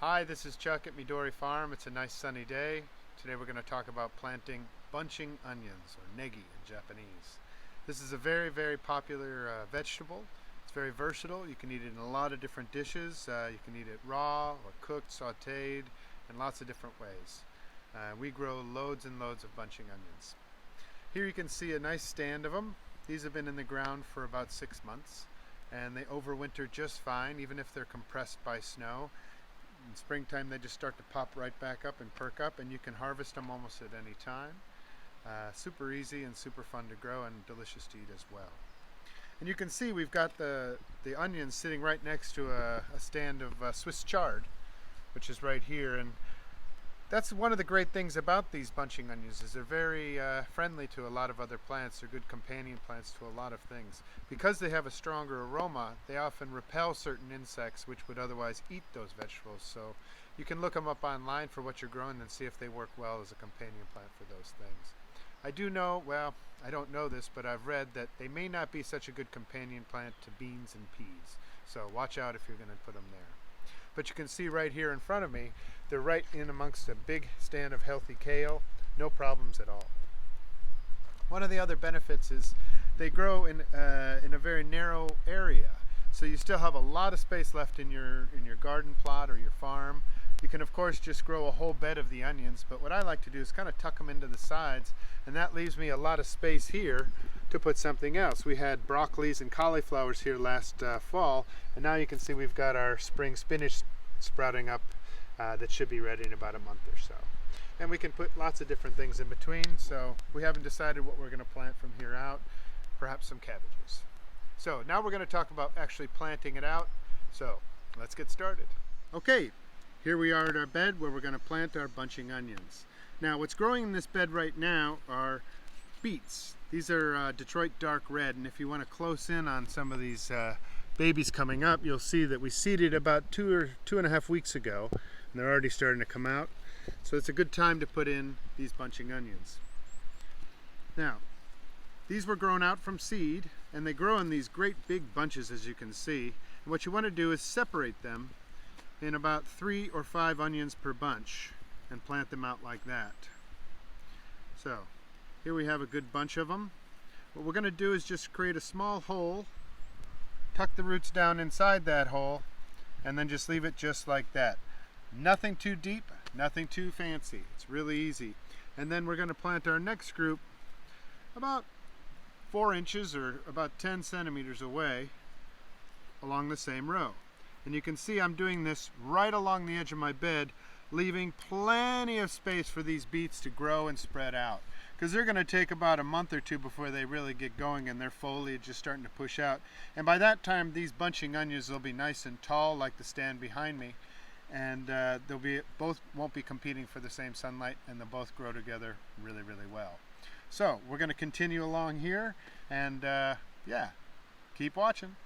Hi, this is Chuck at Midori Farm. It's a nice sunny day. Today we're going to talk about planting bunching onions, or negi in Japanese. This is a very popular vegetable. It's very versatile. You can eat it in a lot of different dishes. You can eat it raw or cooked, sauteed, in lots of different ways. We grow loads and loads of bunching onions. Here you can see a nice stand of them. These have been in the ground for about 6 months, and they overwinter just fine, even if they're compressed by snow. In springtime they just start to pop right back up and perk up, and you can harvest them almost at any time. Super easy and super fun to grow and delicious to eat as well. And you can see we've got the onions sitting right next to a stand of Swiss chard, which is right here. And that's one of the great things about these bunching onions, is they're very friendly to a lot of other plants. They're good companion plants to a lot of things. Because they have a stronger aroma, they often repel certain insects which would otherwise eat those vegetables. So you can look them up online for what you're growing and see if they work well as a companion plant for those things. I do know, well, I don't know this, but I've read that they may not be such a good companion plant to beans and peas. So watch out if you're going to put them there. But you can see right here in front of me, they're right in amongst a big stand of healthy kale. No problems at all. One of the other benefits is they grow in a very narrow area. So you still have a lot of space left in your garden plot or your farm. You can of course just grow a whole bed of the onions, but what I like to do is kind of tuck them into the sides, and that leaves me a lot of space here to put something else. We had broccolis and cauliflowers here last fall, and now you can see we've got our spring spinach sprouting up that should be ready in about a month or so. And we can put lots of different things in between, so we haven't decided what we're going to plant from here out. Perhaps some cabbages. So now we're going to talk about actually planting it out, so let's get started. Okay, here we are at our bed where we're going to plant our bunching onions. Now what's growing in this bed right now are beets. These are Detroit dark red, and if you want to close in on some of these babies coming up, you'll see that we seeded about 2.5 weeks ago, and they're already starting to come out. So it's a good time to put in these bunching onions. Now, these were grown out from seed, and they grow in these great big bunches, as you can see. And what you want to do is separate them in about 3 or 5 onions per bunch and plant them out like that. So here we have a good bunch of them. What we're going to do is just create a small hole, tuck the roots down inside that hole, and then just leave it just like that. Nothing too deep, nothing too fancy. It's really easy. And then we're going to plant our next group about 4 inches or about 10 centimeters away along the same row. And you can see I'm doing this right along the edge of my bed, leaving plenty of space for these beets to grow and spread out, because they're going to take about a month or 2 before they really get going and their foliage is starting to push out. And by that time these bunching onions will be nice and tall like the stand behind me, and both won't be competing for the same sunlight, and they'll both grow together really well. So we're going to continue along here, and yeah, keep watching.